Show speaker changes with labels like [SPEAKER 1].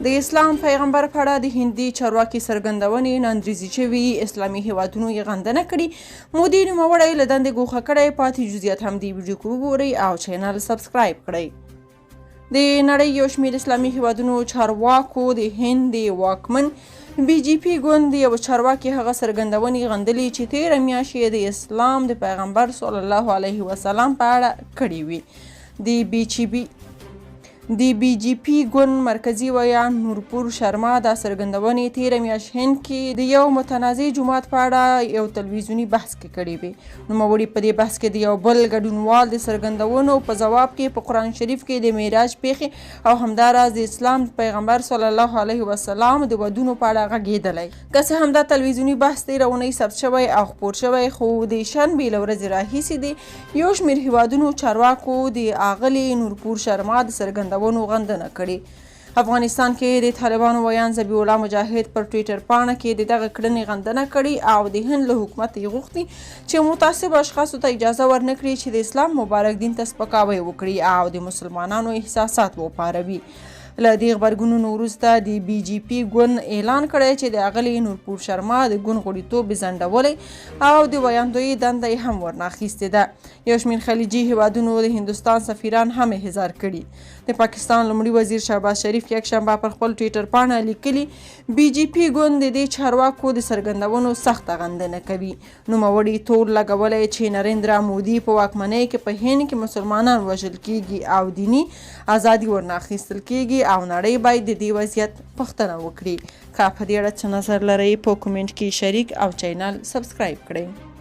[SPEAKER 1] د اسلام پیغمبر په اړه د هندي چارواکي څرګندونې ناندریزي شوي اسلامي هیوادونو یې غندنه کړې. مودي نوموړی له دندې ګوښه کړی. پاتې جزئیات هم دې ویډیو کې وګورئ او چینل سبسکرایب کړئ. د نړۍ یو شمېر اسلامي هیوادونو چارواکو د هند د واکمن بي جي پي ګوند یو چارواکي هغه څرګندونې غندلې چې تېره میاشت یې د اسلام د پیغمبر صلی الله علیه وسلم په اړه کړې وي. د بي جي پي ګوند مرکزي ویان نورپور شرما دا څرګندونې تېره میاشت هند کې د یو متنازع جومات په اړه یو تلویزیوني بحث کې کړې وې. نوموړي په دې بحث کې د یو بل ګډونوال د څرګندونو په ځواب کې په قرآن شریف کې د معراج پیښې او همداراز د اسلام پیغمبر صلی الله علیه وسلم د ودونو په اړه غږېدلی. که څه هم دا تلویزیوني بحث تېره اونۍ ثبت شوی او خپور شوی، خو د شنبې له ورځې راهیسې د یو شمېر هیوادونو چارواکو د اغلې نورپور شرما د څرګندونو غندنه کړې. افغانستان کې د طالبانو ویان ذبیح الله مجاهد پر ټویټر پاڼه کې د دغه کړنې غندنه کړې او د هند له حکومت یې غوښتي چې متعصب اشخاصو ته اجازه ورنکړي چې د اسلام مبارک دین ته سپکاوی وکړي او د مسلمانانو احساسات وپاروي. له دې غبرګونونو وروسته د بي جي پي ګوند اعلان کړی چې د اغلې نورپور شرما د ګوند غړیتوب یې ځنډولی او د ویاندویي دنده یې هم ورنه اخیستې ده. یو شمېر خلیجي هیوادونو د هندوستان سفیران هم احضار کړي. د پاکستان لومړي وزیر شهباز شریف یکشنبه پر خپل ټویټر پاڼه لیکلي بي جي پي ګوند د دې چارواکو د څرګندونو سخته غندنه کوي. نوموړي تور لګولی چې نریندرا مودي په واکمنۍ کې په هند کې مسلمانان وژل کیږي او دیني ازادي ورنه اخیستل کیږي او نړۍ باید د دې وضعیت پوښتنه وکړي. که په دې اړه څه نظر لرئ په کومنټ کې شریک او چینل سبسکرایب کړئ.